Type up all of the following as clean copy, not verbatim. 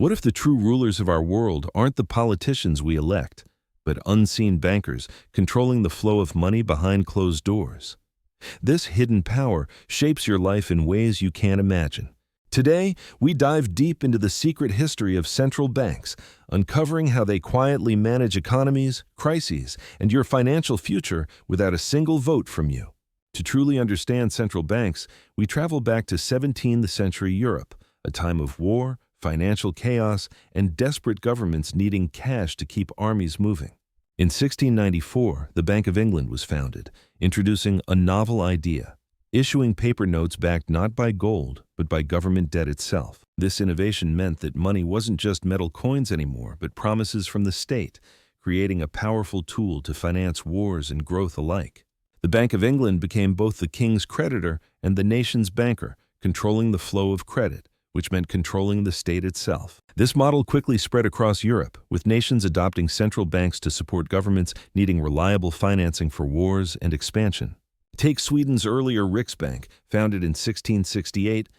What if the true rulers of our world aren't the politicians we elect, but unseen bankers controlling the flow of money behind closed doors? This hidden power shapes your life in ways you can't imagine. Today, we dive deep into the secret history of central banks, uncovering how they quietly manage economies, crises, and your financial future without a single vote from you. To truly understand central banks, we travel back to 17th century Europe, a time of war, financial chaos, and desperate governments needing cash to keep armies moving. In 1694, the Bank of England was founded, introducing a novel idea: issuing paper notes backed not by gold, but by government debt itself. This innovation meant that money wasn't just metal coins anymore, but promises from the state, creating a powerful tool to finance wars and growth alike. The Bank of England became both the king's creditor and the nation's banker, controlling the flow of credit, which meant controlling the state itself. This model quickly spread across Europe, with nations adopting central banks to support governments needing reliable financing for wars and expansion. Take Sweden's earlier Riksbank, founded in 1668,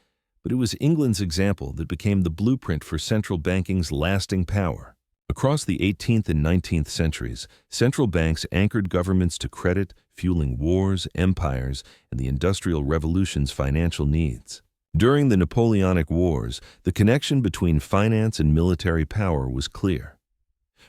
but it was England's example that became the blueprint for central banking's lasting power. Across the 18th and 19th centuries, central banks anchored governments to credit, fueling wars, empires, and the Industrial Revolution's financial needs. During the Napoleonic Wars, the connection between finance and military power was clear.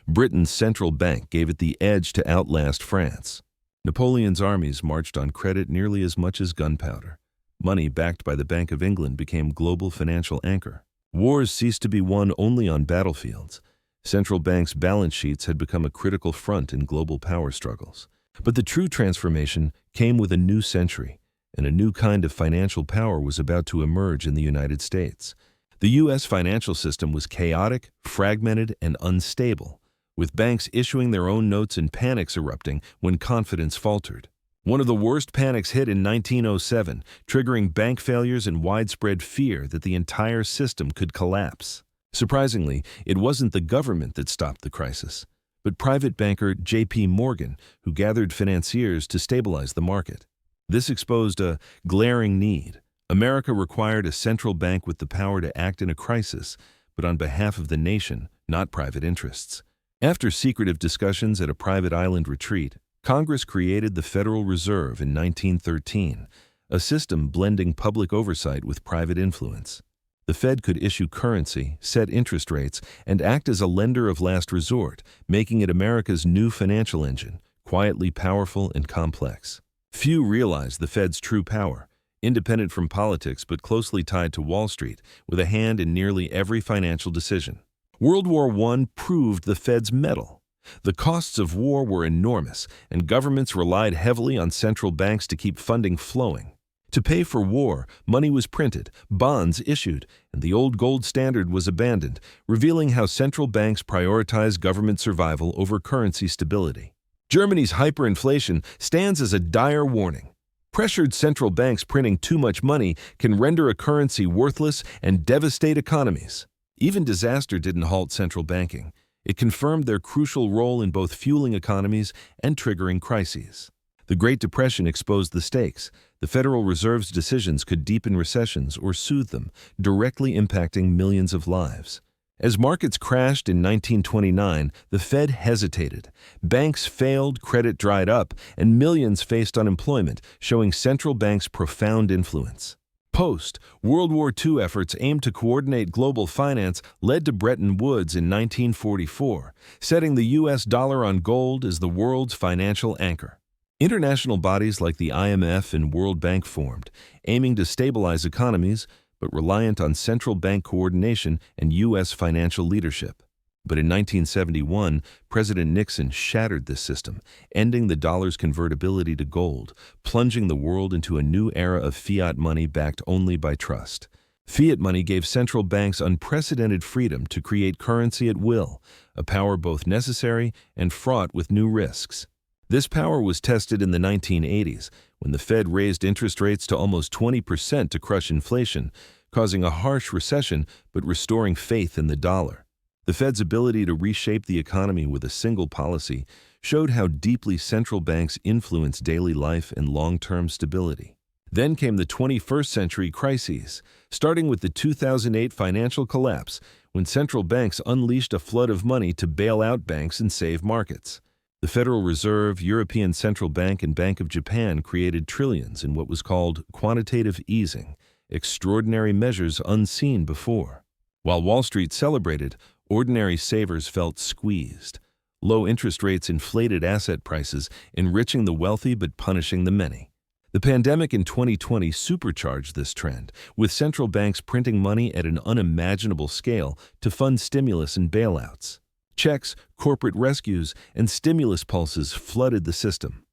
Britain's central bank gave it the edge to outlast France. Napoleon's armies marched on credit nearly as much as gunpowder. Money backed by the Bank of England became global financial anchor. Wars ceased to be won only on battlefields. Central banks' balance sheets had become a critical front in global power struggles. But the true transformation came with a new century, and a new kind of financial power was about to emerge in the United States. The U.S. financial system was chaotic, fragmented, and unstable, with banks issuing their own notes and panics erupting when confidence faltered. One of the worst panics hit in 1907, triggering bank failures and widespread fear that the entire system could collapse. Surprisingly, it wasn't the government that stopped the crisis, but private banker J.P. Morgan, who gathered financiers to stabilize the market. This exposed a glaring need. America required a central bank with the power to act in a crisis, but on behalf of the nation, not private interests. After secretive discussions at a private island retreat, Congress created the Federal Reserve in 1913, a system blending public oversight with private influence. The Fed could issue currency, set interest rates, and act as a lender of last resort, making it America's new financial engine, quietly powerful and complex. Few realized the Fed's true power, independent from politics but closely tied to Wall Street, with a hand in nearly every financial decision. World War I proved the Fed's mettle. The costs of war were enormous, and governments relied heavily on central banks to keep funding flowing. To pay for war, money was printed, bonds issued, and the old gold standard was abandoned, revealing how central banks prioritized government survival over currency stability. Germany's hyperinflation stands as a dire warning. Pressured central banks printing too much money can render a currency worthless and devastate economies. Even disaster didn't halt central banking. It confirmed their crucial role in both fueling economies and triggering crises. The Great Depression exposed the stakes. The Federal Reserve's decisions could deepen recessions or soothe them, directly impacting millions of lives. As markets crashed in 1929, the Fed hesitated. Banks failed, credit dried up, and millions faced unemployment, showing central banks' profound influence. Post-World War II efforts aimed to coordinate global finance led to Bretton Woods in 1944, setting the U.S. dollar on gold as the world's financial anchor. International bodies like the IMF and World Bank formed, aiming to stabilize economies, but reliant on central bank coordination and U.S. financial leadership. But in 1971, President Nixon shattered this system, ending the dollar's convertibility to gold, plunging the world into a new era of fiat money backed only by trust. Fiat money gave central banks unprecedented freedom to create currency at will, a power both necessary and fraught with new risks. This power was tested in the 1980s, when the Fed raised interest rates to almost 20% to crush inflation, causing a harsh recession but restoring faith in the dollar. The Fed's ability to reshape the economy with a single policy showed how deeply central banks influence daily life and long-term stability. Then came the 21st century crises, starting with the 2008 financial collapse, when central banks unleashed a flood of money to bail out banks and save markets. The Federal Reserve, European Central Bank, and Bank of Japan created trillions in what was called quantitative easing, extraordinary measures unseen before. While Wall Street celebrated, ordinary savers felt squeezed. Low interest rates inflated asset prices, enriching the wealthy but punishing the many. The pandemic in 2020 supercharged this trend, with central banks printing money at an unimaginable scale to fund stimulus and bailouts. Checks, corporate rescues, and stimulus pulses flooded the system,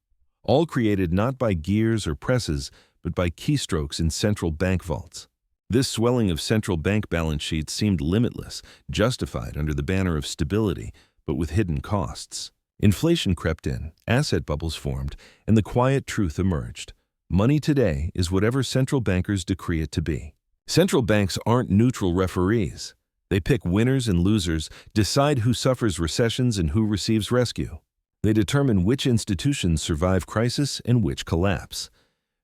all created not by gears or presses, but by keystrokes in central bank vaults. This swelling of central bank balance sheets seemed limitless, justified under the banner of stability, but with hidden costs. Inflation crept in, asset bubbles formed, and the quiet truth emerged. Money today is whatever central bankers decree it to be. Central banks aren't neutral referees. They pick winners and losers, decide who suffers recessions and who receives rescue. They determine which institutions survive crisis and which collapse.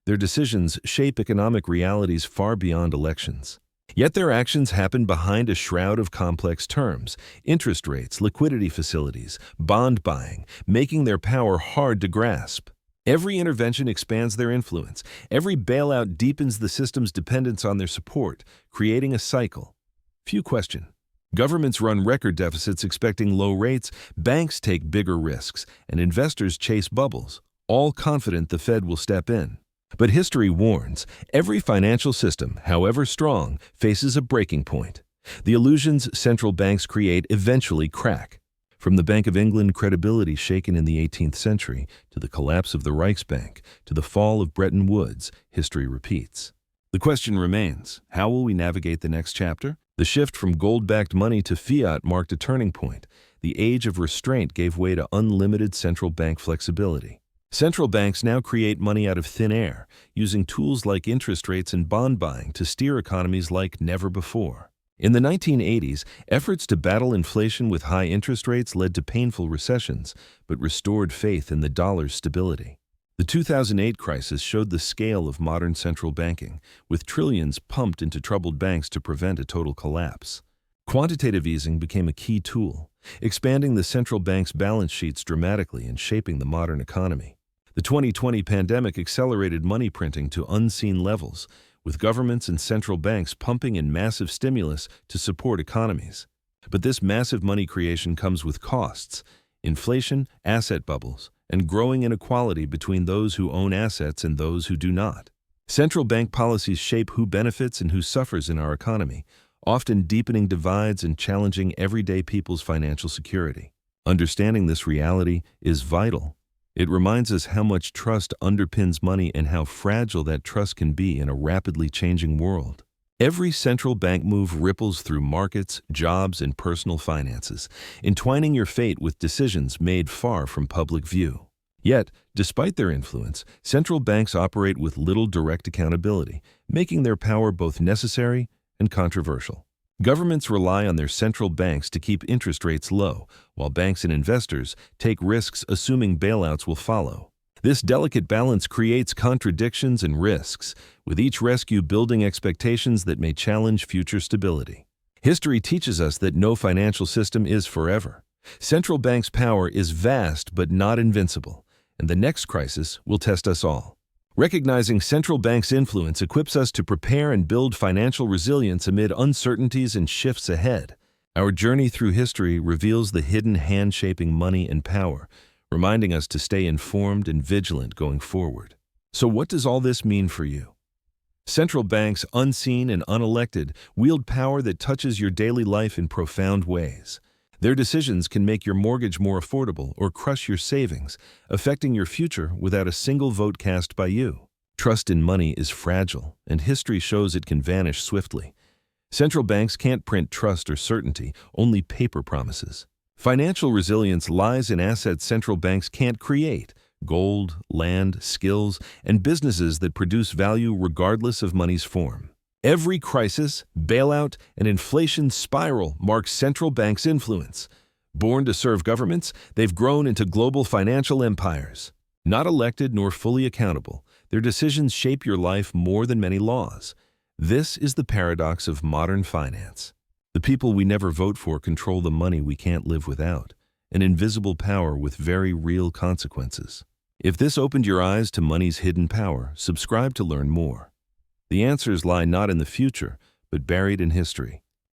Their decisions shape economic realities far beyond elections. Yet their actions happen behind a shroud of complex terms, interest rates, liquidity facilities, bond buying, making their power hard to grasp. Every intervention expands their influence. Every bailout deepens the system's dependence on their support, creating a cycle. Few question. Governments run record deficits expecting low rates, banks take bigger risks, and investors chase bubbles, all confident the Fed will step in. But history warns, every financial system, however strong, faces a breaking point. The illusions central banks create eventually crack. From the Bank of England credibility shaken in the 18th century, to the collapse of the Reichsbank, to the fall of Bretton Woods, history repeats. The question remains, how will we navigate the next chapter? The shift from gold-backed money to fiat marked a turning point. The age of restraint gave way to unlimited central bank flexibility. Central banks now create money out of thin air, using tools like interest rates and bond buying to steer economies like never before. In the 1980s, efforts to battle inflation with high interest rates led to painful recessions, but restored faith in the dollar's stability. The 2008 crisis showed the scale of modern central banking, with trillions pumped into troubled banks to prevent a total collapse. Quantitative easing became a key tool, expanding the central bank's balance sheets dramatically and shaping the modern economy. The 2020 pandemic accelerated money printing to unseen levels, with governments and central banks pumping in massive stimulus to support economies. But this massive money creation comes with costs: inflation, asset bubbles, and growing inequality between those who own assets and those who do not. Central bank policies shape who benefits and who suffers in our economy, often deepening divides and challenging everyday people's financial security. Understanding this reality is vital. It reminds us how much trust underpins money and how fragile that trust can be in a rapidly changing world. Every central bank move ripples through markets, jobs, and personal finances, entwining your fate with decisions made far from public view. Yet, despite their influence, central banks operate with little direct accountability, making their power both necessary and controversial. Governments rely on their central banks to keep interest rates low, while banks and investors take risks assuming bailouts will follow. This delicate balance creates contradictions and risks, with each rescue building expectations that may challenge future stability. History teaches us that no financial system is forever. Central banks' power is vast but not invincible, and the next crisis will test us all. Recognizing central banks' influence equips us to prepare and build financial resilience amid uncertainties and shifts ahead. Our journey through history reveals the hidden hand shaping money and power, reminding us to stay informed and vigilant going forward. So what does all this mean for you? Central banks, unseen and unelected, wield power that touches your daily life in profound ways. Their decisions can make your mortgage more affordable or crush your savings, affecting your future without a single vote cast by you. Trust in money is fragile, and history shows it can vanish swiftly. Central banks can't print trust or certainty, only paper promises. Financial resilience lies in assets central banks can't create: gold, land, skills, and businesses that produce value regardless of money's form. Every crisis, bailout, and inflation spiral marks central banks' influence. Born to serve governments, they've grown into global financial empires. Not elected nor fully accountable, their decisions shape your life more than many laws. This is the paradox of modern finance. The people we never vote for control the money we can't live without, an invisible power with very real consequences. If this opened your eyes to money's hidden power, subscribe to learn more. The answers lie not in the future, but buried in history.